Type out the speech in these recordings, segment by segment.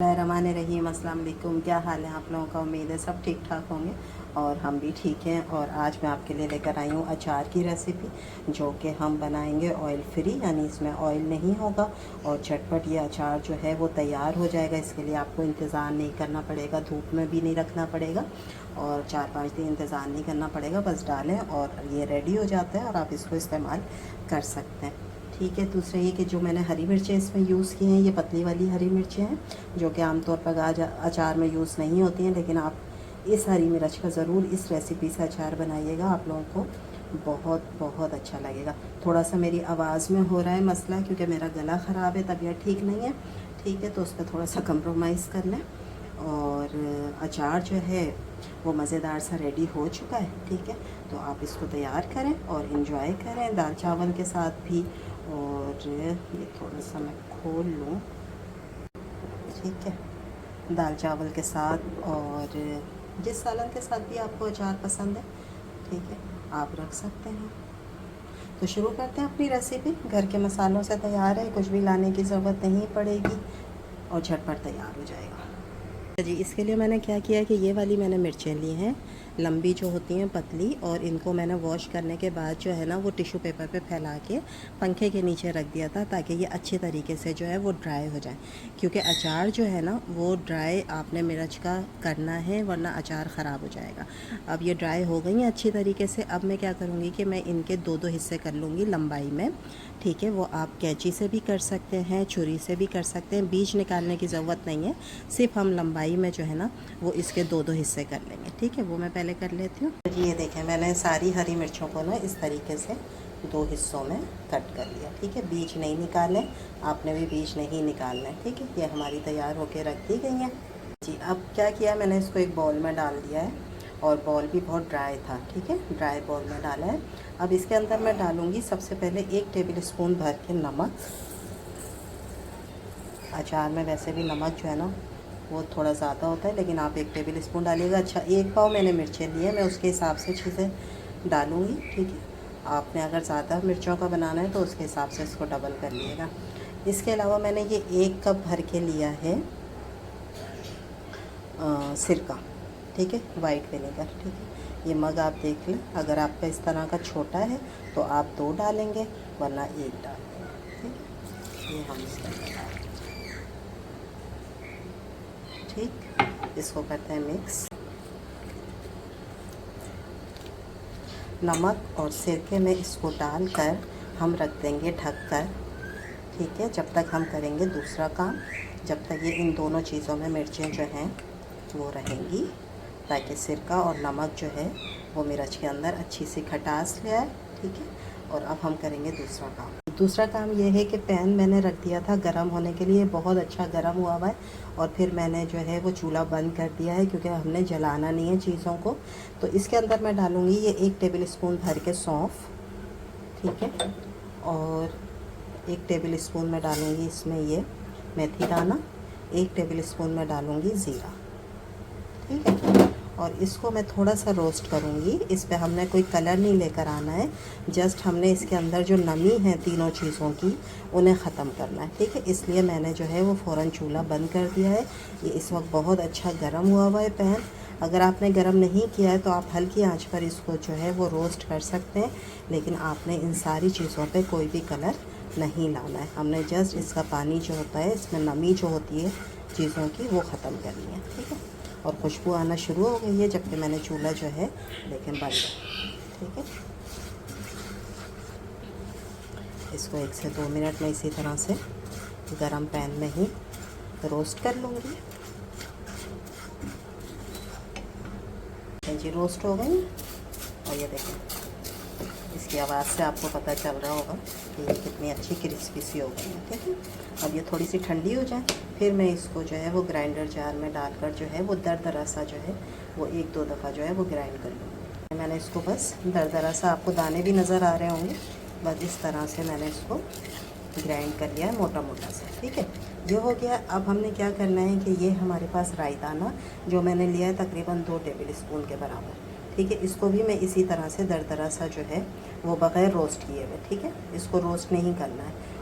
रहमान रहीम। अस्सलाम वालेकुम। क्या हाल है आप लोगों का? उम्मीद है सब ठीक ठाक होंगे और हम भी ठीक हैं। और आज मैं आपके लिए लेकर आई हूँ अचार की रेसिपी, जो कि हम बनाएंगे ऑयल फ्री, यानी इसमें ऑयल नहीं होगा और झटपट ये अचार जो है वो तैयार हो जाएगा। इसके लिए आपको इंतज़ार नहीं करना पड़ेगा, धूप में भी नहीं रखना पड़ेगा और 4-5 दिन इंतज़ार नहीं करना पड़ेगा। बस डालें और ये रेडी हो जाता है और आप इसको इस्तेमाल कर सकते हैं। ठीक है। दूसरा ये कि जो मैंने हरी मिर्चें इसमें यूज़ की हैं, ये पतली वाली हरी मिर्चें हैं, जो कि आमतौर पर अचार में यूज़ नहीं होती हैं, लेकिन आप इस हरी मिर्च का ज़रूर इस रेसिपी से अचार बनाइएगा, आप लोगों को बहुत बहुत अच्छा लगेगा। थोड़ा सा मेरी आवाज़ में हो रहा है मसला, क्योंकि मेरा गला ख़राब है, तबीयत ठीक नहीं है। ठीक है, तो उस पर थोड़ा सा कंप्रोमाइज़ कर लें। और अचार जो है वो मज़ेदार सा रेडी हो चुका है। ठीक है, तो आप इसको तैयार करें और इन्जॉय करें दाल चावल के साथ भी। और ये थोड़ा सा मैं खोल लूँ। ठीक है, दाल चावल के साथ और जिस सालन के साथ भी आपको अचार पसंद है, ठीक है, आप रख सकते हैं। तो शुरू करते हैं अपनी रेसिपी। घर के मसालों से तैयार है, कुछ भी लाने की ज़रूरत नहीं पड़ेगी और झटपट तैयार हो जाएगा जी। इसके लिए मैंने क्या किया है कि ये वाली मैंने मिर्चें ली हैं, लंबी जो होती हैं, पतली, और इनको मैंने वॉश करने के बाद जो है ना वो टिश्यू पेपर पे फैला के पंखे के नीचे रख दिया था, ताकि ये अच्छे तरीके से जो है वो ड्राई हो जाए। क्योंकि अचार जो है ना वो ड्राई आपने मिर्च का करना है, वरना अचार ख़राब हो जाएगा। अब ये ड्राई हो गई हैं अच्छी तरीके से। अब मैं क्या करूँगी कि मैं इनके दो दो हिस्से कर लूँगी लंबाई में। ठीक है, वो आप कैंची से भी कर सकते हैं, छुरी से भी कर सकते हैं, बीज निकालने की ज़रूरत नहीं है, सिर्फ हम लंबाई में जो है ना वो इसके दो दो हिस्से कर लेंगे। ठीक है, वो मैं पहले कर लेती हूँ जी। ये देखें, मैंने सारी हरी मिर्चों को ना इस तरीके से दो हिस्सों में कट कर लिया। ठीक है, बीज नहीं निकालें, आपने भी बीज नहीं निकालना है। ठीक है, ये हमारी तैयार होकर रख दी गई हैं जी। अब क्या किया, मैंने इसको एक बाउल में डाल दिया है और बाउल भी बहुत ड्राई था। ठीक है, ड्राई बाउल में डाला है। अब इसके अंदर मैं डालूँगी सबसे पहले 1 टेबल स्पून भर के नमक। अचार में वैसे भी नमक जो है ना वो थोड़ा ज़्यादा होता है, लेकिन आप 1 टेबल स्पून डालिएगा। अच्छा, 1 पाव मैंने मिर्चें ली है, मैं उसके हिसाब से चीज़ें डालूँगी। ठीक है, आपने अगर ज़्यादा मिर्चों का बनाना है तो उसके हिसाब से इसको डबल कर लिएगा। इसके अलावा मैंने ये 1 कप भर के लिया है सिरका। ठीक है, वाइट विनेगर। ठीक है, ये मग आप देख लें, अगर आपका इस तरह का छोटा है तो आप 2 डालेंगे, वरना 1 डाल देंगे। ठीक है, ये हम इसके अंदर डालेंगे। ठीक, इसको करते हैं मिक्स। नमक और सिरके में इसको डालकर हम रख देंगे ढक कर। ठीक है, जब तक हम करेंगे दूसरा काम, जब तक ये इन दोनों चीज़ों में मिर्चें जो हैं वो रहेंगी, ताकि सिरका और नमक जो है वो मिर्च के अंदर अच्छी सी खटास ले आए। ठीक है, और अब हम करेंगे दूसरा काम। दूसरा काम ये है कि पैन मैंने रख दिया था गरम होने के लिए, बहुत अच्छा गरम हुआ हुआ है, और फिर मैंने जो है वो चूल्हा बंद कर दिया है, क्योंकि हमने जलाना नहीं है चीज़ों को। तो इसके अंदर मैं डालूँगी ये 1 टेबल स्पून भर के सौंफ। ठीक है, और 1 टेबल स्पून में डालूँगी इसमें ये मेथी दाना, 1 टेबल स्पून में डालूँगी ज़ीरा। ठीक है, और इसको मैं थोड़ा सा रोस्ट करूँगी। इस पे हमने कोई कलर नहीं लेकर आना है, जस्ट हमने इसके अंदर जो नमी है तीनों चीज़ों की उन्हें ख़त्म करना है। ठीक है, इसलिए मैंने जो है वो फ़ौरन चूल्हा बंद कर दिया है। ये इस वक्त बहुत अच्छा गर्म हुआ हुआ है पैन। अगर आपने गर्म नहीं किया है तो आप हल्की आंच पर इसको जो है वो रोस्ट कर सकते हैं, लेकिन आपने इन सारी चीज़ों पे कोई भी कलर नहीं लाना है। हमने जस्ट इसका पानी जो होता है, इसमें नमी जो होती है चीज़ों की, वो ख़त्म करनी है। ठीक है, और खुशबू आना शुरू हो गई है, जबकि मैंने चूल्हा जो है लेकिन बंद है। ठीक है, इसको 1 से 2 मिनट में इसी तरह से गरम पैन में ही रोस्ट कर लूँगी। जी, रोस्ट हो गई। और ये देखें, इसकी आवाज़ से आपको पता चल रहा होगा कि ये कितनी अच्छी क्रिस्पी सी हो गई है। ठीक है, अब ये थोड़ी सी ठंडी हो जाए, फिर मैं इसको जो है वो ग्राइंडर जार में डालकर जो है वो दरदरा सा जो है वो 1-2 दफ़ा जो है वो ग्राइंड कर लूँगी। मैंने इसको बस दरदरा सा, आपको दाने भी नज़र आ रहे होंगे, बस इस तरह से मैंने इसको ग्राइंड कर लिया है मोटा मोटा सा। ठीक है, ये हो गया। अब हमने क्या करना है कि ये हमारे पास रायताना जो मैंने लिया है तकरीबन 2 टेबल स्पून के बराबर। ठीक है, इसको भी मैं इसी तरह से दरदरा सा जो है वो बग़ैर रोस्ट किए हुए। ठीक है, इसको रोस्ट नहीं करना है।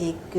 1